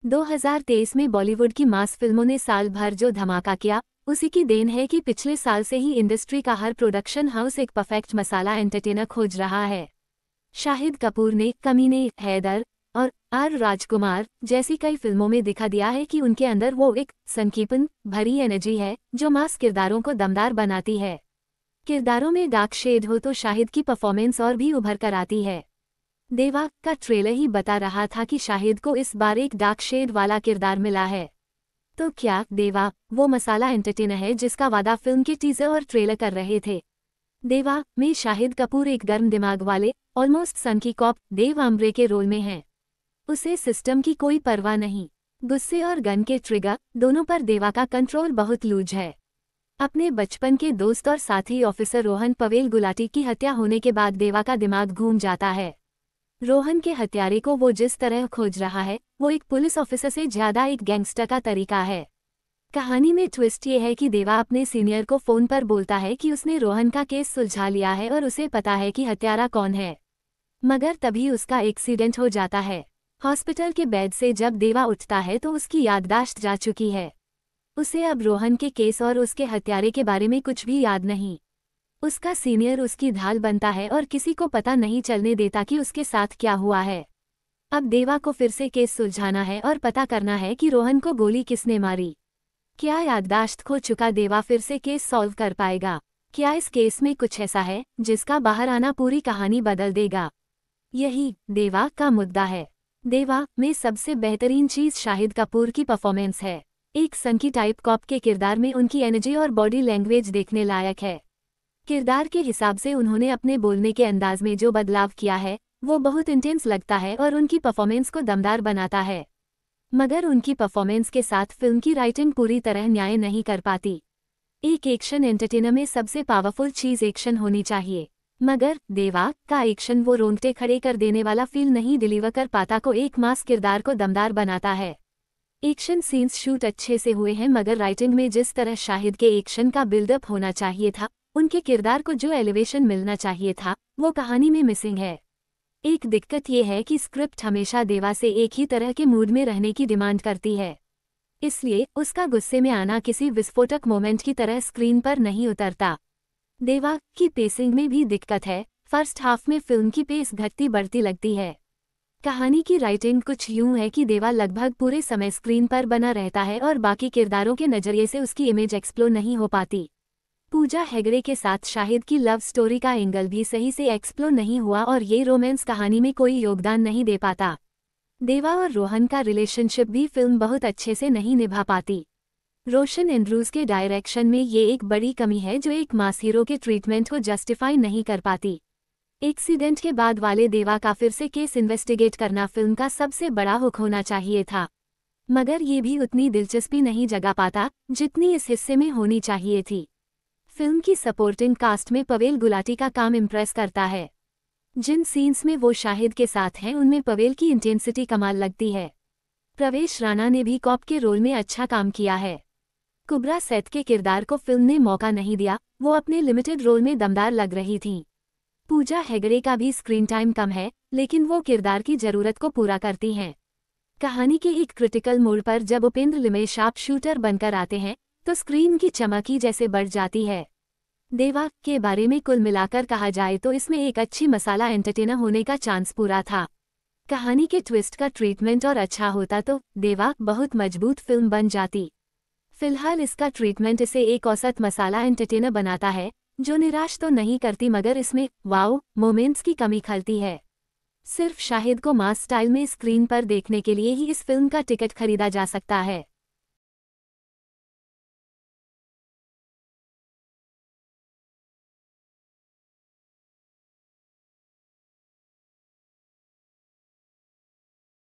2023 में बॉलीवुड की मास फिल्मों ने साल भर जो धमाका किया, उसी की देन है कि पिछले साल से ही इंडस्ट्री का हर प्रोडक्शन हाउस एक परफेक्ट मसाला एंटरटेनर खोज रहा है। शाहिद कपूर ने कमीने, हैदर और आर राजकुमार जैसी कई फिल्मों में दिखा दिया है कि उनके अंदर वो एक संकीपन भरी एनर्जी है जो मास किरदारों को दमदार बनाती है। किरदारों में डार्क शेड हो तो शाहिद की परफॉर्मेंस और भी उभर कर आती है। देवा का ट्रेलर ही बता रहा था कि शाहिद को इस बार एक डार्क शेड वाला किरदार मिला है। तो क्या देवा वो मसाला एंटरटेनर है जिसका वादा फिल्म के टीजर और ट्रेलर कर रहे थे? देवा में शाहिद कपूर एक गर्म दिमाग वाले ऑलमोस्ट सन की कॉप देव आम्रे के रोल में हैं। उसे सिस्टम की कोई परवाह नहीं। गुस्से और गन के ट्रिगर दोनों पर देवा का कंट्रोल बहुत लूज है। अपने बचपन के दोस्त और साथी ऑफिसर रोहन पवेल गुलाटी की हत्या होने के बाद देवा का दिमाग घूम जाता है। रोहन के हत्यारे को वो जिस तरह खोज रहा है वो एक पुलिस ऑफिसर से ज्यादा एक गैंगस्टर का तरीका है। कहानी में ट्विस्ट ये है कि देवा अपने सीनियर को फोन पर बोलता है कि उसने रोहन का केस सुलझा लिया है और उसे पता है कि हत्यारा कौन है। मगर तभी उसका एक्सीडेंट हो जाता है। हॉस्पिटल के बेड से जब देवा उठता है तो उसकी याददाश्त जा चुकी है। उसे अब रोहन के केस और उसके हत्यारे के बारे में कुछ भी याद नहीं। उसका सीनियर उसकी ढाल बनता है और किसी को पता नहीं चलने देता कि उसके साथ क्या हुआ है। अब देवा को फिर से केस सुलझाना है और पता करना है कि रोहन को गोली किसने मारी। क्या याददाश्त खो चुका देवा फिर से केस सॉल्व कर पाएगा? क्या इस केस में कुछ ऐसा है जिसका बाहर आना पूरी कहानी बदल देगा? यही देवा का मुद्दा है। देवा में सबसे बेहतरीन चीज शाहिद कपूर की परफॉर्मेंस है। एक संकी टाइप कॉप के किरदार में उनकी एनर्जी और बॉडी लैंग्वेज देखने लायक है। किरदार के हिसाब से उन्होंने अपने बोलने के अंदाज में जो बदलाव किया है वो बहुत इंटेंस लगता है और उनकी परफॉर्मेंस को दमदार बनाता है। मगर उनकी परफॉर्मेंस के साथ फिल्म की राइटिंग पूरी तरह न्याय नहीं कर पाती। एक एक्शन एंटरटेनर में सबसे पावरफुल चीज एक्शन होनी चाहिए, मगर देवा का एक्शन वो रोंगटे खड़े कर देने वाला फील नहीं डिलीवर कर पाता को एक मास किरदार को दमदार बनाता है। एक्शन सीन्स शूट अच्छे से हुए हैं मगर राइटिंग में जिस तरह शाहिद के एक्शन का बिल्डअप होना चाहिए था, उनके किरदार को जो एलिवेशन मिलना चाहिए था वो कहानी में मिसिंग है। एक दिक्कत ये है कि स्क्रिप्ट हमेशा देवा से एक ही तरह के मूड में रहने की डिमांड करती है, इसलिए उसका गुस्से में आना किसी विस्फोटक मोमेंट की तरह स्क्रीन पर नहीं उतरता। देवा की पेसिंग में भी दिक्कत है। फर्स्ट हाफ में फिल्म की पेस घटती बढ़ती लगती है। कहानी की राइटिंग कुछ यूं है कि देवा लगभग पूरे समय स्क्रीन पर बना रहता है और बाकी किरदारों के नजरिए से उसकी इमेज एक्सप्लोर नहीं हो पाती। पूजा हेगड़े के साथ शाहिद की लव स्टोरी का एंगल भी सही से एक्सप्लोर नहीं हुआ और ये रोमांस कहानी में कोई योगदान नहीं दे पाता। देवा और रोहन का रिलेशनशिप भी फिल्म बहुत अच्छे से नहीं निभा पाती। रोशन एंड्रूज के डायरेक्शन में ये एक बड़ी कमी है जो एक मास हीरो के ट्रीटमेंट को जस्टिफाई नहीं कर पाती। एक्सीडेंट के बाद वाले देवा का फिर से केस इन्वेस्टिगेट करना फिल्म का सबसे बड़ा हुक होना चाहिए था, मगर ये भी उतनी दिलचस्पी नहीं जगा पाता जितनी इस हिस्से में होनी चाहिए थी। फिल्म की सपोर्टिंग कास्ट में पवेल गुलाटी का काम इम्प्रेस करता है। जिन सीन्स में वो शाहिद के साथ हैं उनमें पवेल की इंटेंसिटी कमाल लगती है। प्रवेश राणा ने भी कॉप के रोल में अच्छा काम किया है। कुब्रा सेठ के किरदार को फिल्म ने मौका नहीं दिया, वो अपने लिमिटेड रोल में दमदार लग रही थीं। पूजा हेगड़े का भी स्क्रीन टाइम कम है लेकिन वो किरदार की जरूरत को पूरा करती हैं। कहानी के एक क्रिटिकल मोड़ पर जब उपेंद्र लिमे शार्प शूटर बनकर आते हैं तो स्क्रीन की चमक ही जैसे बढ़ जाती है। देवा के बारे में कुल मिलाकर कहा जाए तो इसमें एक अच्छी मसाला एंटरटेनर होने का चांस पूरा था। कहानी के ट्विस्ट का ट्रीटमेंट और अच्छा होता तो देवा बहुत मजबूत फिल्म बन जाती। फिलहाल इसका ट्रीटमेंट इसे एक औसत मसाला एंटरटेनर बनाता है जो निराश तो नहीं करती मगर इसमें वाओ मोमेंट्स की कमी खलती है। सिर्फ शाहिद को मास स्टाइल में स्क्रीन पर देखने के लिए ही इस फिल्म का टिकट खरीदा जा सकता है।